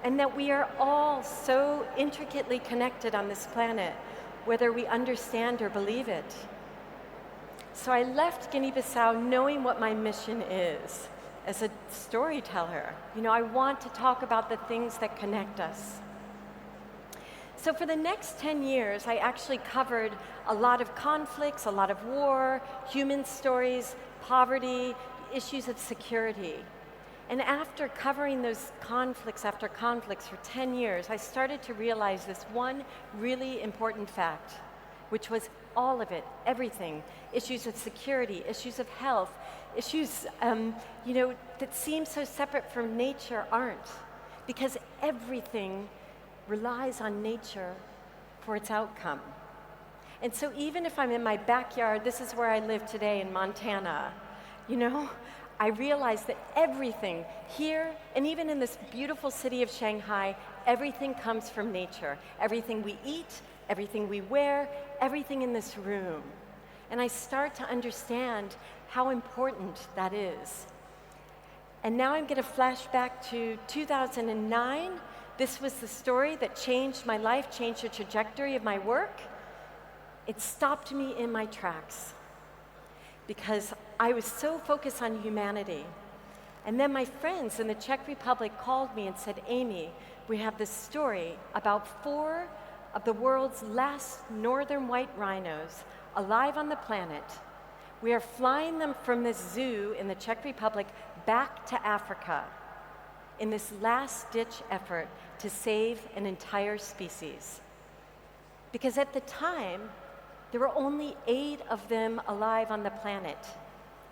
and that we are all so intricately connected on this planet, whether we understand or believe it. So I left Guinea-Bissau knowing what my mission is as a storyteller. I want to talk about the things that connect us. So for the next 10 years, I actually covered a lot of conflicts, a lot of war, human stories, poverty, issues of security. And after covering those conflicts after conflicts for 10 years, I started to realize this one really important fact, which was all of it, everything, issues of security, issues of health, issues that seem so separate from nature aren't, because everything relies on nature for its outcome. And so even if I'm in my backyard, this is where I live today in Montana, I realize that everything here, and even in this beautiful city of Shanghai, everything comes from nature. Everything we eat, everything we wear, everything in this room. And I start to understand how important that is. And now I'm going to flash back to 2009. This was the story that changed my life, changed the trajectory of my work. It stopped me in my tracks because I was so focused on humanity. And then my friends in the Czech Republic called me and said, Amy, we have this story about 4 of the world's last northern white rhinos alive on the planet. We are flying them from this zoo in the Czech Republic back to Africa in this last-ditch effort to save an entire species. Because at the time, there were only 8 of them alive on the planet.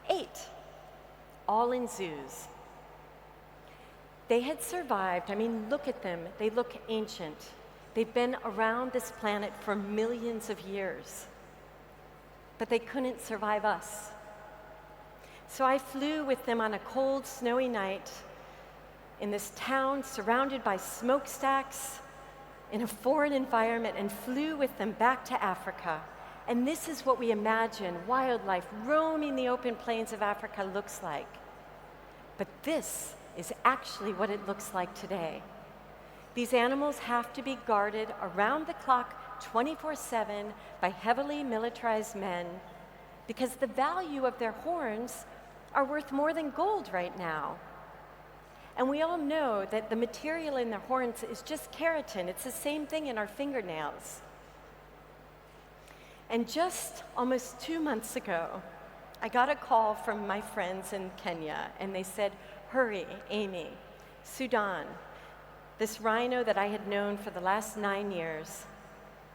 8, all in zoos. They had survived. I mean, look at them. They look ancient. They've been around this planet for millions of years. But they couldn't survive us. So I flew with them on a cold, snowy night in this town surrounded by smokestacks in a foreign environment and flew with them back to Africa. And this is what we imagine wildlife roaming the open plains of Africa looks like. But this is actually what it looks like today. These animals have to be guarded around the clock 24/7 by heavily militarized men because the value of their horns are worth more than gold right now. And we all know that the material in their horns is just keratin. It's the same thing in our fingernails. And just almost 2 months ago, I got a call from my friends in Kenya, and they said, hurry, Amy, Sudan, this rhino that I had known for the last 9 years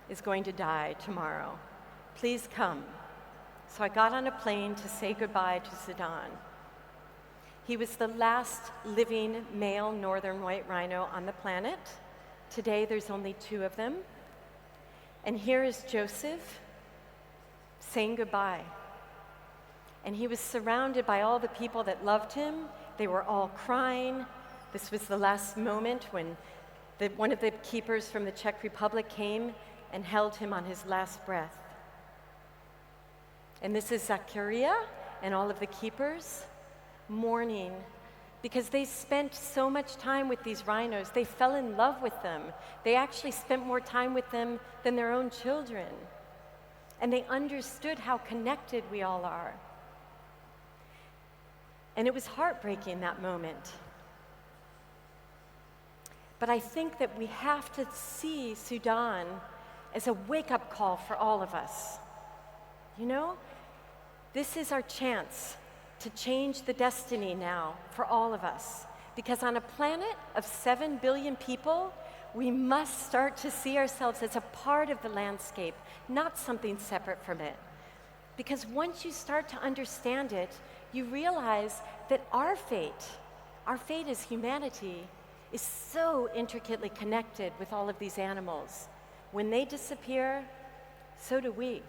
is going to die tomorrow. Please come. So I got on a plane to say goodbye to Sudan. He was the last living male northern white rhino on the planet. Today, there's only 2 of them. And here is Joseph saying goodbye. And he was surrounded by all the people that loved him. They were all crying. This was the last moment when one of the keepers from the Czech Republic came and held him on his last breath. And this is Zachariah and all of the keepers mourning because they spent so much time with these rhinos. They fell in love with them. They actually spent more time with them than their own children. And they understood how connected we all are. And it was heartbreaking, that moment. But I think that we have to see Sudan as a wake-up call for all of us. This is our chance to change the destiny now for all of us. Because on a planet of 7 billion people, we must start to see ourselves as a part of the landscape, not something separate from it. Because once you start to understand it, you realize that our fate as humanity, is so intricately connected with all of these animals. When they disappear, so do we.